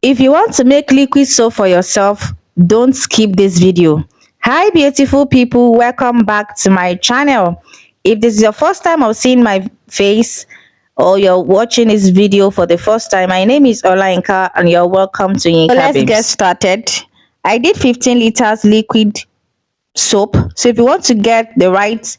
If you want to make liquid soap for yourself, don't skip this video. Hi beautiful people, welcome back to my channel. If this is your first time of seeing my face or you're watching this video for the first time, my name is Olayinka and you're welcome to So Yinka let's get Babes. started. I did 15 liters liquid soap. So if you want to get the right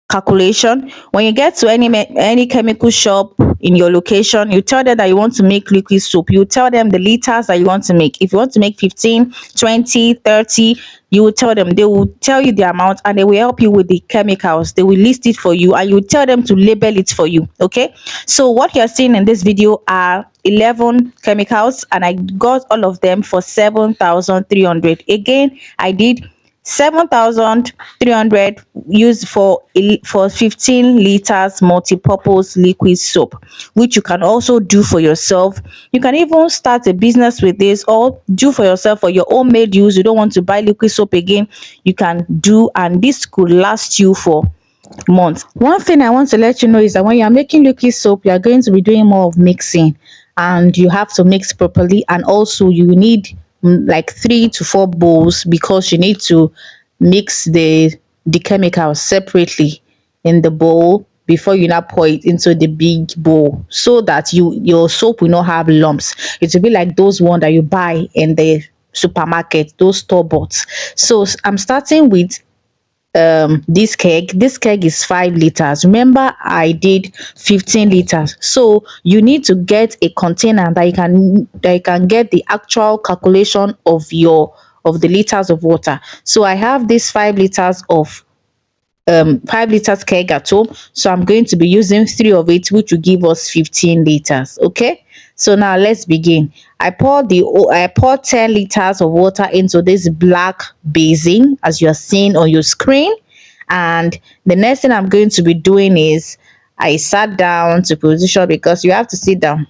calculation, when you get to any chemical shop in your location, you tell them that you want to make liquid soap. You tell them the liters that you want to make. If you want to make 15, 20, 30, you will tell them. They will tell you the amount and they will help you with the chemicals. They will list it for you and you tell them to label it for you. Okay, so what you're seeing in this video are 11 chemicals and I got all of them for 7,300. Again, I did 7,300 used for 15 liters multi-purpose liquid soap, which you can also do for yourself. You can even start a business with this or do for yourself for your homemade use. You don't want to buy liquid soap again, you can do, and this could last you for months. One thing I want to let you know is that when you're making liquid soap, you're going to be doing more of mixing and you have to mix properly, and also you need like 3 to 4 bowls because you need to mix the chemicals separately in the bowl before you now pour it into the big bowl so that your soap will not have lumps. It will be like those one that you buy in the supermarket, those store bought. So I'm starting with this keg is 5 liters. Remember I did 15 liters, so you need to get a container that you can get the actual calculation of the liters of water. So I have this 5 liters of 5 liters keg at home, so I'm going to be using 3 of it, which will give us 15 liters. Okay, so now let's begin. I poured 10 liters of water into this black basin as you're seeing on your screen, and the next thing I'm going to be doing is I sat down to position because you have to sit down.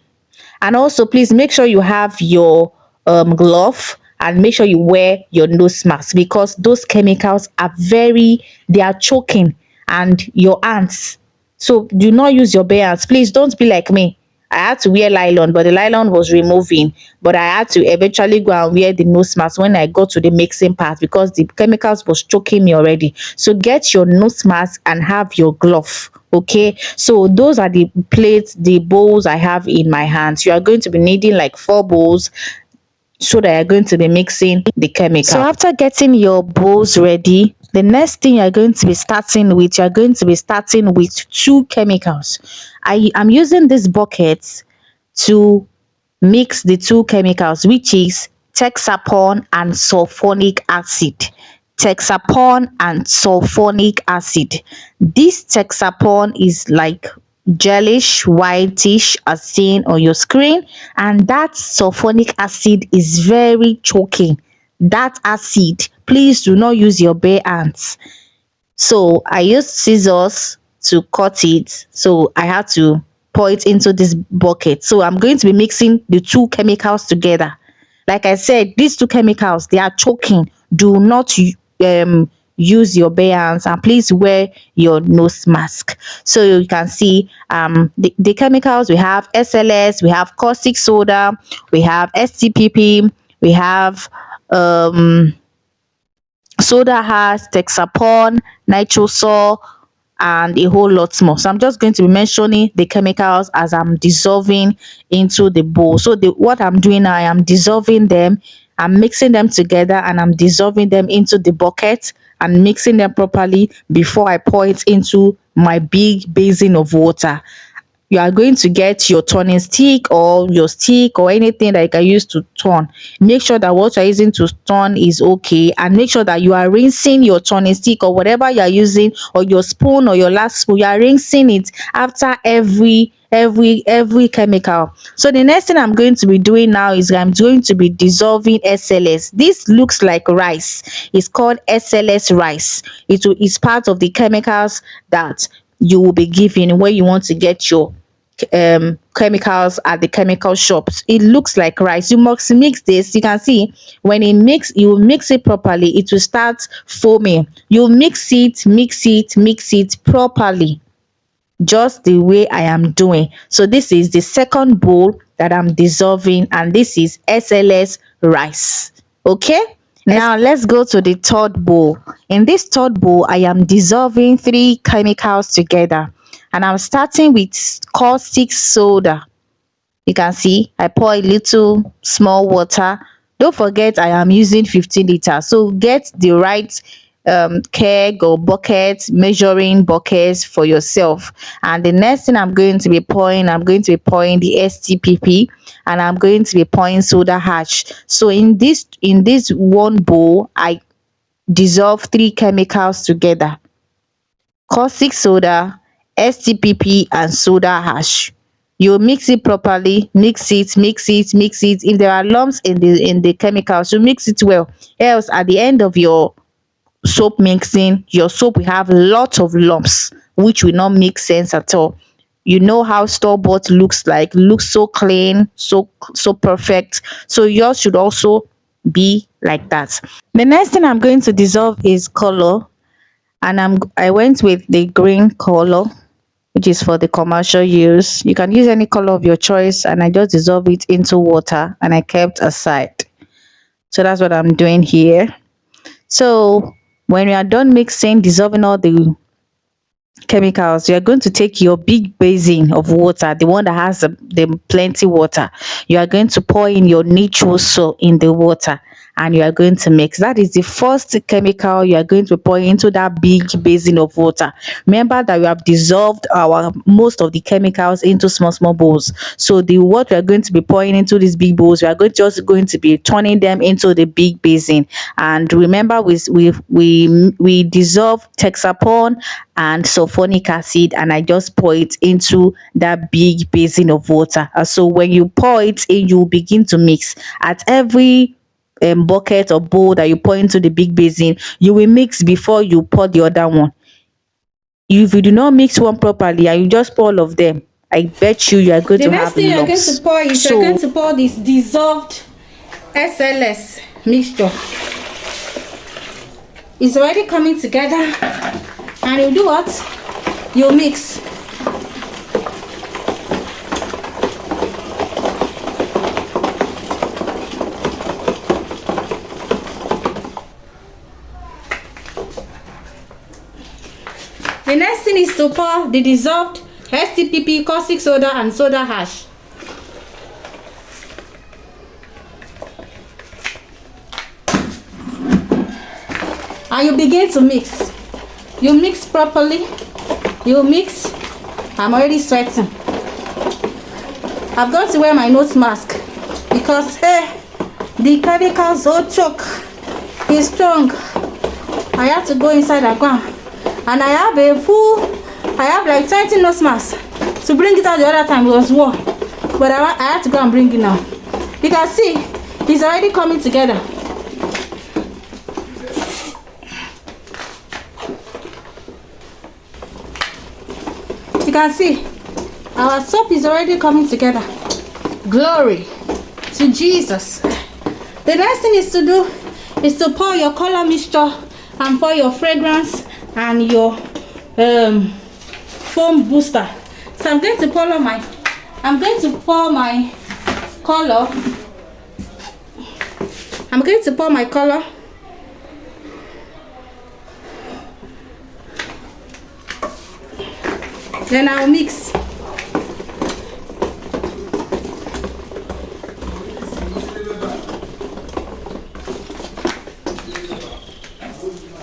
And also please make sure you have your glove and make sure you wear your nose mask because those chemicals are they are choking and your hands. So do not use your bare hands. Please don't be like me. I had to wear nylon, but the nylon was removing. But I had to eventually go and wear the nose mask when I got to the mixing part because the chemicals was choking me already. So get your nose mask and have your glove. Okay, so those are the plates, the bowls I have in my hands. You are going to be needing like 4 bowls so that you're going to be mixing the chemical. So after getting your bowls ready, the next thing you're going to be starting with 2 chemicals. I am using this bucket to mix the 2 chemicals, which is texapon and sulfonic acid. Texapon and sulfonic acid. This texapon is like gelish whitish as seen on your screen, and that sulfonic acid is very choking. That acid, please do not use your bare hands. So I used scissors to cut it, so I had to pour it into this bucket. So I'm going to be mixing the 2 chemicals together. Like I said, these 2 chemicals, they are choking. Do not use your bare hands, and please wear your nose mask. So you can see the chemicals. We have SLS, we have caustic soda, we have STPP, we have um soda ash, texapon, nitrosol, and a whole lot more. So I'm just going to be mentioning the chemicals as I'm dissolving into the bowl. So what I'm doing now, I am dissolving them, I'm mixing them together, and I'm dissolving them into the bucket and mixing them properly before I pour it into my big basin of water. You are going to get your turning stick or your stick or anything that you can use to turn. Make sure that what you're using to turn is okay, and make sure that you are rinsing your turning stick or whatever you are using, or your spoon or your last spoon, you are rinsing it after every chemical. So the next thing I'm going to be doing now is I'm going to be dissolving SLS. This looks like rice. It's called SLS rice. It's part of the chemicals that you will be given when you want to get your chemicals at the chemical shops. It looks like rice. You must mix this. You can see when you mix it properly, it will start foaming. You mix it properly, just the way I am doing. So this is the second bowl that I'm dissolving, and this is SLS rice. Okay, now let's go to the third bowl. In this third bowl, I am dissolving three chemicals together, and I'm starting with caustic soda. You can see I pour a little small water. Don't forget I am using 15 liters, so get the right keg or bucket, measuring buckets for yourself. And the next thing I'm going to be pouring the STPP, and I'm going to be pouring soda ash. So in this one bowl, I dissolve three chemicals together: caustic soda, STPP, and soda ash. You mix it properly, mix it, mix it, mix it. If there are lumps in the chemicals, you mix it well. Else at the end of your soap mixing, your soap will have lots of lumps, which will not make sense at all. You know how store bought looks like, looks so clean, so perfect. So yours should also be like that. The next thing I'm going to dissolve is color, and I went with the green color, which is for the commercial use. You can use any color of your choice, and I just dissolve it into water and I kept aside. So that's what I'm doing here. So when you are done mixing, dissolving all the chemicals, you are going to take your big basin of water, the one that has the plenty water. You are going to pour in your natural soap in the water, and you are going to mix. That is the first chemical you are going to pour into that big basin of water. Remember that we have dissolved our most of the chemicals into small small bowls. So the what we are going to be pouring into these big bowls, we are going to be turning them into the big basin. And remember, we dissolve Texapon and sulfonic acid, and I just pour it into that big basin of water. So when you pour it in, you begin to mix at every bucket or bowl that you pour into the big basin. You will mix before you pour the other one. If you do not mix one properly and you just pour all of them, I bet you are going The to next have thing you're going to lumps. pour is you're going to pour this dissolved SLS mixture. It's already coming together, and you do what? You mix. The next thing is to pour the dissolved STPP, caustic soda, and soda ash. And you begin to mix. You mix properly. You mix. I'm already sweating. I've got to wear my nose mask because the chemicals so choke is strong. I have to go inside and go. And I have like 20 nose masks to bring it out the other time. It was warm, but I had to go and bring it now. You can see it's already coming together. You can see our soap is already coming together. Glory to Jesus. The next thing is to do is to pour your color mixture and pour your fragrance and your foam booster. So I'm going to pour my color. I'm going to pour my color. Then I'll mix.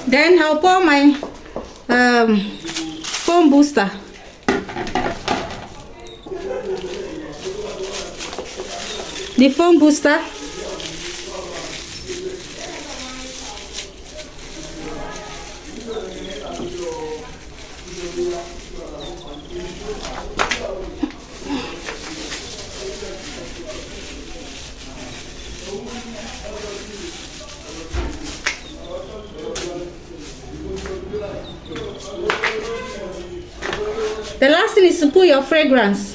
Then I'll pour my foam booster. The foam booster. The last thing is to put your fragrance.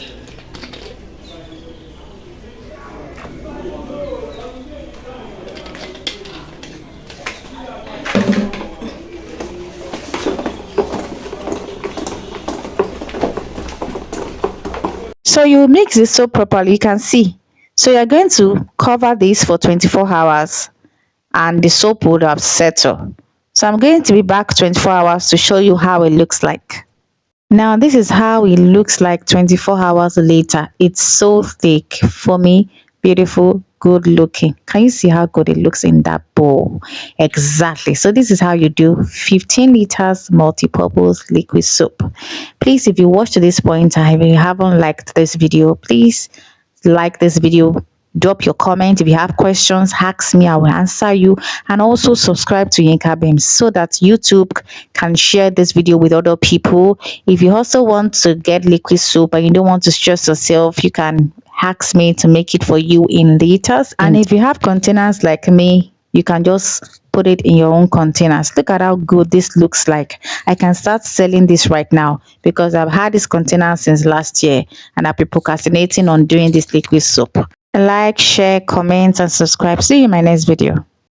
So you mix the soap properly, you can see. So you're going to cover this for 24 hours and the soap would have settled. So I'm going to be back 24 hours to show you how it looks like. Now this is how it looks like 24 hours later. It's so thick, foamy, beautiful, good looking. Can you see how good it looks in that bowl? Exactly. So this is how you do 15 liters multi-purpose liquid soap. Please, if you watched to this point and if you haven't liked this video, please like this video, drop your comment. If you have questions, ask me, I will answer you. And also subscribe to Yinka Beams so that YouTube can share this video with other people. If you also want to get liquid soap and you don't want to stress yourself, you can ask me to make it for you in liters. And if you have containers like me, you can just put it in your own containers. Look at how good this looks like. I can start selling this right now because I've had this container since last year and I've been procrastinating on doing this liquid soap. Like, share, comment, and subscribe. See you in my next video.